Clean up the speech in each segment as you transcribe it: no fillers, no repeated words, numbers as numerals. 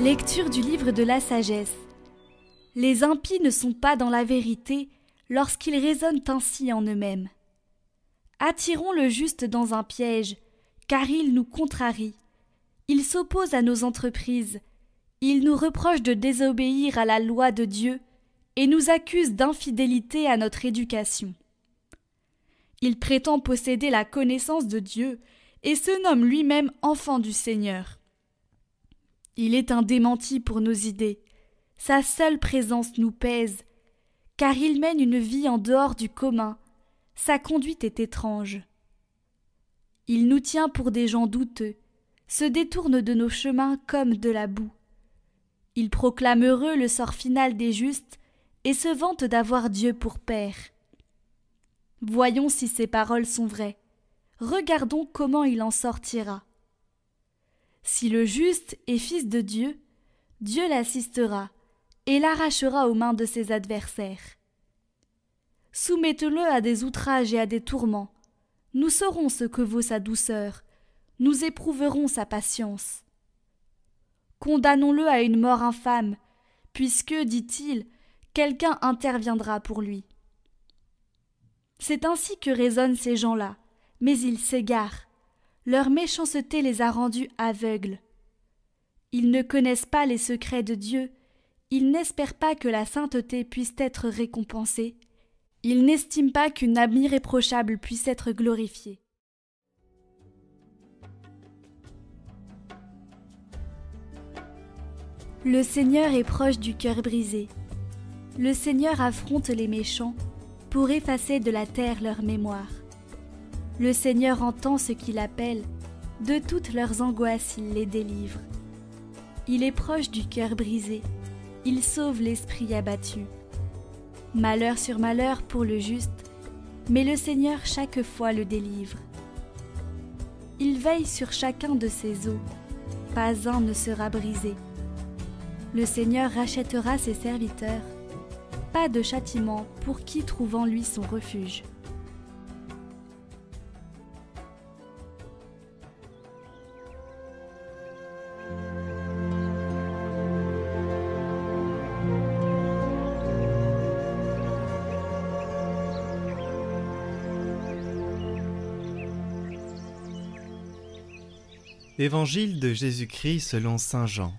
Lecture du livre de la sagesse. Les impies ne sont pas dans la vérité lorsqu'ils raisonnent ainsi en eux-mêmes. Attirons le juste dans un piège, car il nous contrarie. Il s'oppose à nos entreprises. Il nous reproche de désobéir à la loi de Dieu et nous accuse d'infidélité à notre éducation. Il prétend posséder la connaissance de Dieu et se nomme lui-même enfant du Seigneur. Il est un démenti pour nos idées. Sa seule présence nous pèse, car il mène une vie en dehors du commun. Sa conduite est étrange. Il nous tient pour des gens douteux, se détourne de nos chemins comme de la boue. Il proclame heureux le sort final des justes et se vante d'avoir Dieu pour Père. Voyons si ces paroles sont vraies. Regardons comment il en sortira. Si le juste est fils de Dieu, Dieu l'assistera et l'arrachera aux mains de ses adversaires. Soumettez-le à des outrages et à des tourments. Nous saurons ce que vaut sa douceur. Nous éprouverons sa patience. Condamnons-le à une mort infâme, puisque, dit-il, quelqu'un interviendra pour lui. C'est ainsi que raisonnent ces gens-là, mais ils s'égarent. Leur méchanceté les a rendus aveugles. Ils ne connaissent pas les secrets de Dieu, ils n'espèrent pas que la sainteté puisse être récompensée, ils n'estiment pas qu'une âme irréprochable puisse être glorifiée. Le Seigneur est proche du cœur brisé. Le Seigneur affronte les méchants pour effacer de la terre leur mémoire. Le Seigneur entend ce qu'il appelle, de toutes leurs angoisses il les délivre. Il est proche du cœur brisé, il sauve l'esprit abattu. Malheur sur malheur pour le juste, mais le Seigneur chaque fois le délivre. Il veille sur chacun de ses os, pas un ne sera brisé. Le Seigneur rachètera ses serviteurs, pas de châtiment pour qui trouve en lui son refuge. Évangile de Jésus-Christ selon saint Jean.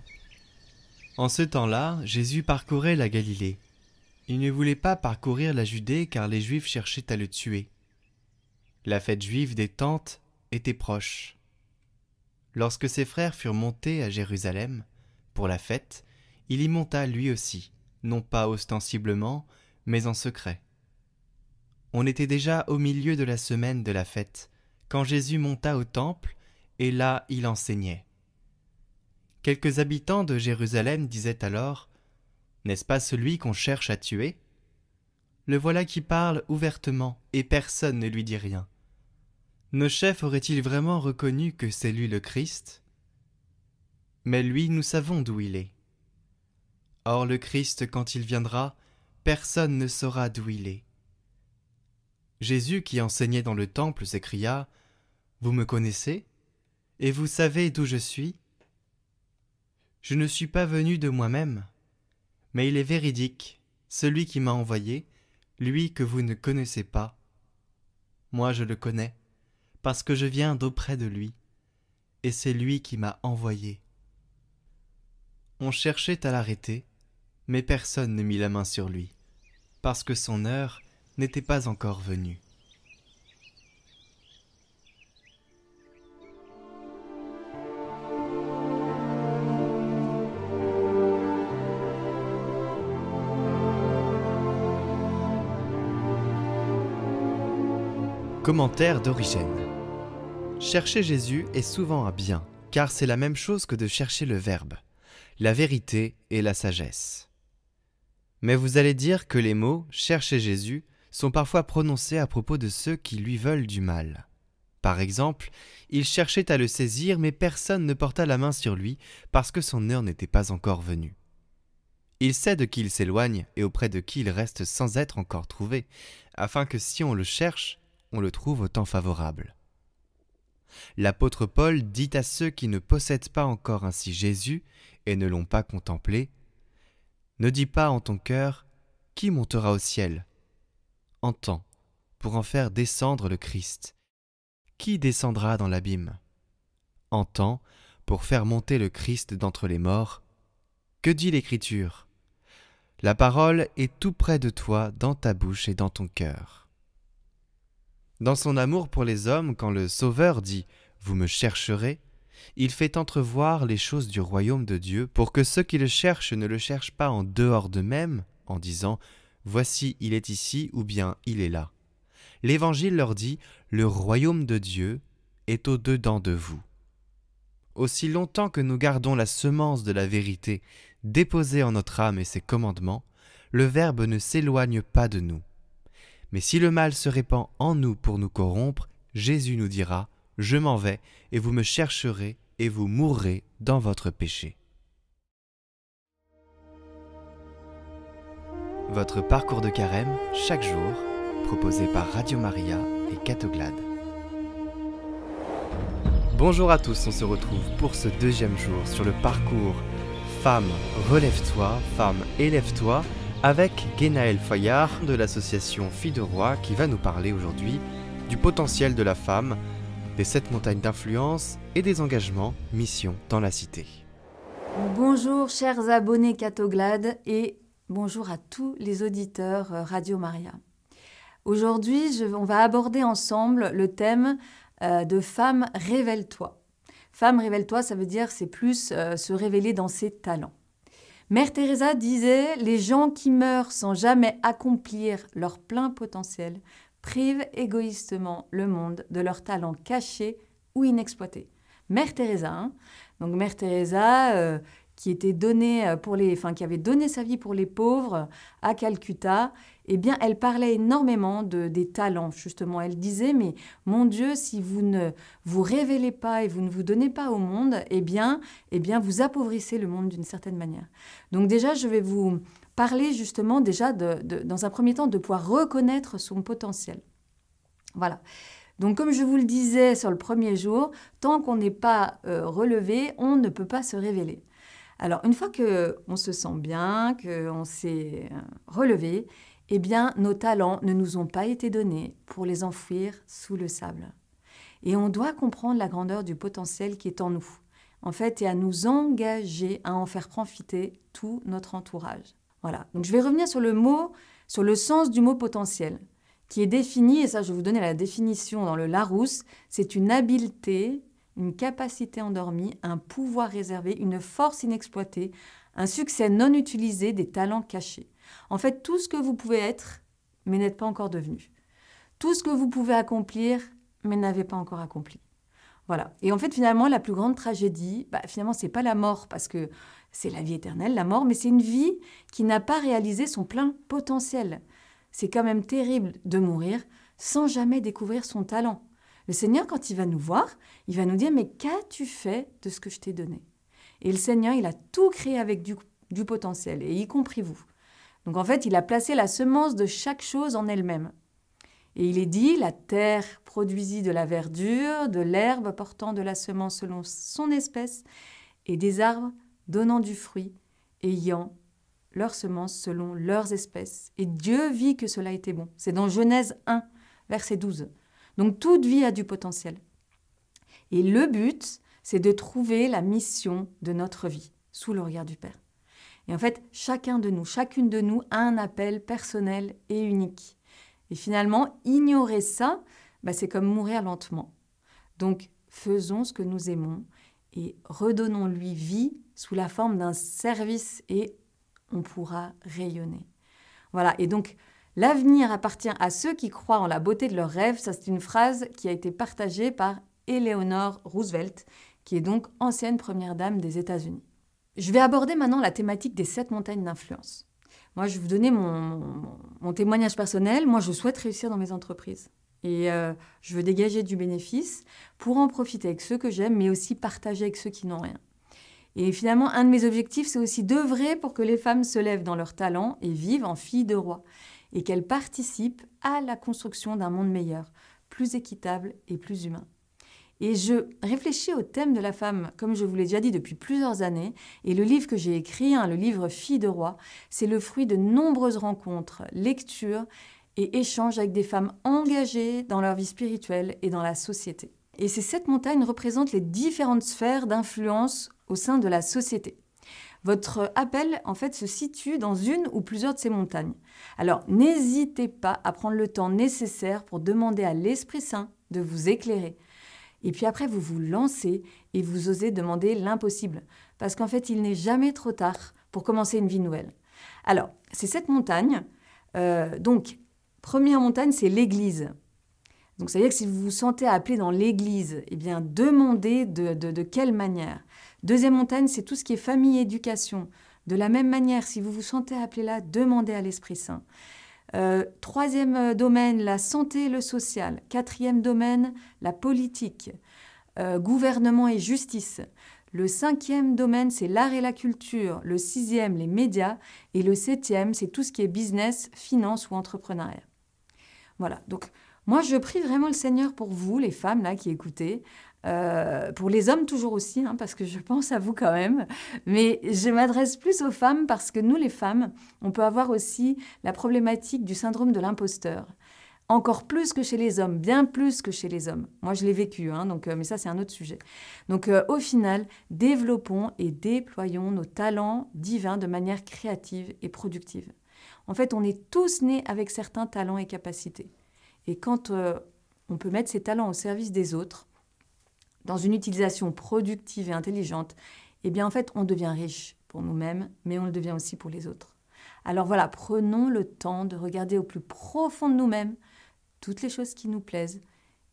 En ce temps-là, Jésus parcourait la Galilée. Il ne voulait pas parcourir la Judée car les Juifs cherchaient à le tuer. La fête juive des Tentes était proche. Lorsque ses frères furent montés à Jérusalem pour la fête, il y monta lui aussi, non pas ostensiblement, mais en secret. On était déjà au milieu de la semaine de la fête, quand Jésus monta au temple, et là il enseignait. Quelques habitants de Jérusalem disaient alors « N'est-ce pas celui qu'on cherche à tuer ? Le voilà qui parle ouvertement, et personne ne lui dit rien. Nos chefs auraient-ils vraiment reconnu que c'est lui le Christ ? Mais lui, nous savons d'où il est. Or le Christ, quand il viendra, personne ne saura d'où il est. » Jésus, qui enseignait dans le temple, s'écria « Vous me connaissez ? Et vous savez d'où je suis ? Je ne suis pas venu de moi-même, mais il est véridique, celui qui m'a envoyé, lui que vous ne connaissez pas. Moi je le connais, parce que je viens d'auprès de lui, et c'est lui qui m'a envoyé. On cherchait à l'arrêter, mais personne ne mit la main sur lui, parce que son heure n'était pas encore venue. Commentaire d'Origène. Chercher Jésus est souvent un bien, car c'est la même chose que de chercher le Verbe, la vérité et la sagesse. Mais vous allez dire que les mots « chercher Jésus » sont parfois prononcés à propos de ceux qui lui veulent du mal. Par exemple, il cherchait à le saisir, mais personne ne porta la main sur lui parce que son heure n'était pas encore venue. Il sait de qui il s'éloigne et auprès de qui il reste sans être encore trouvé, afin que si on le cherche, on le trouve au temps favorable. L'apôtre Paul dit à ceux qui ne possèdent pas encore ainsi Jésus et ne l'ont pas contemplé, « Ne dis pas en ton cœur, qui montera au ciel ? Entends, pour en faire descendre le Christ. Qui descendra dans l'abîme ? Entends, pour faire monter le Christ d'entre les morts. Que dit l'Écriture ? La parole est tout près de toi, dans ta bouche et dans ton cœur. » Dans son amour pour les hommes, quand le Sauveur dit « Vous me chercherez », il fait entrevoir les choses du royaume de Dieu pour que ceux qui le cherchent ne le cherchent pas en dehors d'eux-mêmes, en disant « Voici, il est ici » ou bien « Il est là ». L'Évangile leur dit « Le royaume de Dieu est au-dedans de vous ». Aussi longtemps que nous gardons la semence de la vérité déposée en notre âme et ses commandements, le Verbe ne s'éloigne pas de nous. Mais si le mal se répand en nous pour nous corrompre, Jésus nous dira « Je m'en vais, et vous me chercherez, et vous mourrez dans votre péché. » Votre parcours de carême, chaque jour, proposé par Radio Maria et Catoglade. Bonjour à tous, on se retrouve pour ce deuxième jour sur le parcours Femme, relève-toi, femme, élève-toi, avec Guénaëlle Foyard de l'association Filles de Roi qui va nous parler aujourd'hui du potentiel de la femme, des 7 montagnes d'influence et des engagements mission dans la cité. Bonjour chers abonnés Catoglade et bonjour à tous les auditeurs Radio Maria. Aujourd'hui, on va aborder ensemble le thème de Femme, révèle-toi. Femme, révèle-toi, ça veut dire c'est plus se révéler dans ses talents. Mère Teresa disait « Les gens qui meurent sans jamais accomplir leur plein potentiel privent égoïstement le monde de leurs talents cachés ou inexploités. » Mère Teresa, hein. Donc Mère Teresa qui était donnée qui avait donné sa vie pour les pauvres à Calcutta, eh bien, elle parlait énormément des talents, justement. Elle disait, mais mon Dieu, si vous ne vous révélez pas et vous ne vous donnez pas au monde, eh bien vous appauvrissez le monde d'une certaine manière. Donc déjà, je vais vous parler justement déjà, dans un premier temps, de pouvoir reconnaître son potentiel. Voilà. Donc, comme je vous le disais sur le premier jour, tant qu'on n'est pas relevé, on ne peut pas se révéler. Alors, une fois qu'on se sent bien, qu'on s'est relevé, eh bien, nos talents ne nous ont pas été donnés pour les enfouir sous le sable. Et on doit comprendre la grandeur du potentiel qui est en nous, en fait, et à nous engager à en faire profiter tout notre entourage. Voilà. Donc, je vais revenir sur le sens du mot potentiel, qui est défini, et ça, je vais vous donner la définition dans le Larousse, c'est une habileté, une capacité endormie, un pouvoir réservé, une force inexploitée, un succès non utilisé, des talents cachés. En fait, tout ce que vous pouvez être, mais n'êtes pas encore devenu. Tout ce que vous pouvez accomplir, mais n'avez pas encore accompli. Voilà. Et en fait, finalement, la plus grande tragédie, finalement, c'est pas la mort, parce que c'est la vie éternelle, la mort, mais c'est une vie qui n'a pas réalisé son plein potentiel. C'est quand même terrible de mourir sans jamais découvrir son talent. Le Seigneur, quand il va nous voir, il va nous dire « Mais qu'as-tu fait de ce que je t'ai donné ?» Et le Seigneur, il a tout créé avec du potentiel, et y compris vous. Donc en fait, il a placé la semence de chaque chose en elle-même. Et il est dit « La terre produisit de la verdure, de l'herbe portant de la semence selon son espèce, et des arbres donnant du fruit, ayant leur semence selon leurs espèces. Et Dieu vit que cela était bon. » C'est dans Genèse 1, verset 12. Donc toute vie a du potentiel. Et le but, c'est de trouver la mission de notre vie, sous le regard du Père. Et en fait, chacune de nous a un appel personnel et unique. Et finalement, ignorer ça, c'est comme mourir lentement. Donc, faisons ce que nous aimons et redonnons-lui vie sous la forme d'un service et on pourra rayonner. Voilà, et donc, l'avenir appartient à ceux qui croient en la beauté de leurs rêves. Ça, c'est une phrase qui a été partagée par Eleanor Roosevelt, qui est donc ancienne première dame des États-Unis. Je vais aborder maintenant la thématique des 7 montagnes d'influence. Moi, je vais vous donner mon témoignage personnel. Moi, je souhaite réussir dans mes entreprises. Et je veux dégager du bénéfice pour en profiter avec ceux que j'aime, mais aussi partager avec ceux qui n'ont rien. Et finalement, un de mes objectifs, c'est aussi d'œuvrer pour que les femmes se lèvent dans leurs talents et vivent en filles de roi, et qu'elles participent à la construction d'un monde meilleur, plus équitable et plus humain. Et je réfléchis au thème de la femme, comme je vous l'ai déjà dit depuis plusieurs années. Et le livre que j'ai écrit, le livre Fille de roi, c'est le fruit de nombreuses rencontres, lectures et échanges avec des femmes engagées dans leur vie spirituelle et dans la société. Et ces 7 montagnes représentent les différentes sphères d'influence au sein de la société. Votre appel, en fait, se situe dans une ou plusieurs de ces montagnes. Alors, n'hésitez pas à prendre le temps nécessaire pour demander à l'Esprit Saint de vous éclairer. Et puis après, vous vous lancez et vous osez demander l'impossible. Parce qu'en fait, il n'est jamais trop tard pour commencer une vie nouvelle. Alors, ces 7 montagnes, donc, première montagne, c'est l'Église. Donc, ça veut dire que si vous vous sentez appelé dans l'Église, eh bien, demandez de quelle manière. Deuxième montagne, c'est tout ce qui est famille et éducation. De la même manière, si vous vous sentez appelé là, demandez à l'Esprit Saint. Troisième domaine, la santé et le social. Quatrième domaine, la politique, gouvernement et justice. Le 5e domaine, c'est l'art et la culture. Le 6e, les médias. Et le 7e, c'est tout ce qui est business, finance ou entrepreneuriat. Voilà, donc moi je prie vraiment le Seigneur pour vous, les femmes là qui écoutez, pour les hommes toujours aussi, parce que je pense à vous quand même, mais je m'adresse plus aux femmes parce que nous les femmes, on peut avoir aussi la problématique du syndrome de l'imposteur. Encore plus que chez les hommes, bien plus que chez les hommes. Moi, je l'ai vécu, mais ça, c'est un autre sujet. Donc, au final, développons et déployons nos talents divins de manière créative et productive. En fait, on est tous nés avec certains talents et capacités. Et quand on peut mettre ces talents au service des autres, dans une utilisation productive et intelligente, eh bien, en fait, on devient riche pour nous-mêmes, mais on le devient aussi pour les autres. Alors voilà, prenons le temps de regarder au plus profond de nous-mêmes toutes les choses qui nous plaisent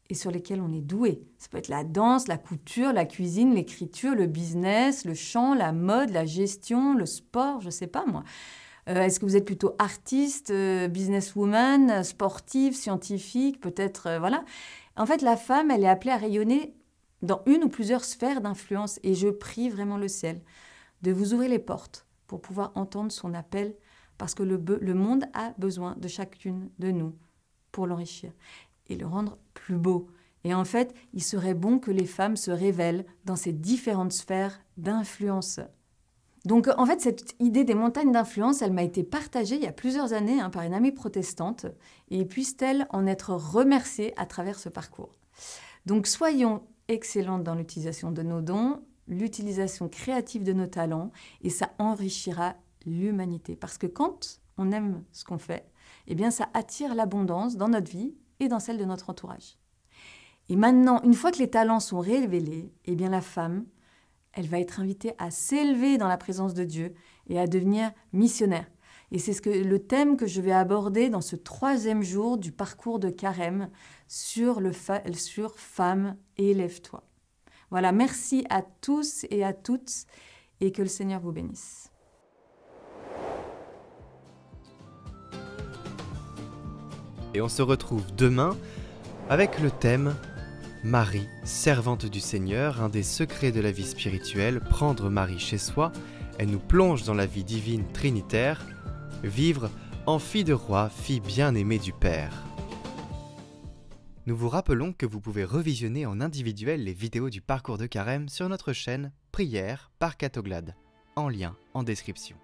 et sur lesquelles on est doué. Ça peut être la danse, la couture, la cuisine, l'écriture, le business, le chant, la mode, la gestion, le sport, je ne sais pas moi. Est-ce que vous êtes plutôt artiste, businesswoman, sportive, scientifique, peut-être, voilà. En fait, la femme, elle est appelée à rayonner dans une ou plusieurs sphères d'influence. Et je prie vraiment le ciel de vous ouvrir les portes pour pouvoir entendre son appel, parce que le monde a besoin de chacune de nous pour l'enrichir et le rendre plus beau. Et en fait, il serait bon que les femmes se révèlent dans ces différentes sphères d'influence. Donc, en fait, cette idée des montagnes d'influence, elle m'a été partagée il y a plusieurs années par une amie protestante, et puisse-t-elle en être remerciée à travers ce parcours. Donc, soyons excellentes dans l'utilisation de nos dons, l'utilisation créative de nos talents, et ça enrichira l'humanité. Parce que quand on aime ce qu'on fait, eh bien, ça attire l'abondance dans notre vie et dans celle de notre entourage. Et maintenant, une fois que les talents sont révélés, eh bien, la femme, elle va être invitée à s'élever dans la présence de Dieu et à devenir missionnaire. Et c'est le thème que je vais aborder dans ce 3e jour du parcours de Carême sur Femme, élève-toi. Voilà, merci à tous et à toutes et que le Seigneur vous bénisse. Et on se retrouve demain avec le thème Marie, servante du Seigneur, un des secrets de la vie spirituelle, prendre Marie chez soi. Elle nous plonge dans la vie divine trinitaire, vivre en fille de roi, fille bien-aimée du Père. Nous vous rappelons que vous pouvez revisionner en individuel les vidéos du parcours de Carême sur notre chaîne Prière par Catoglade, en lien en description.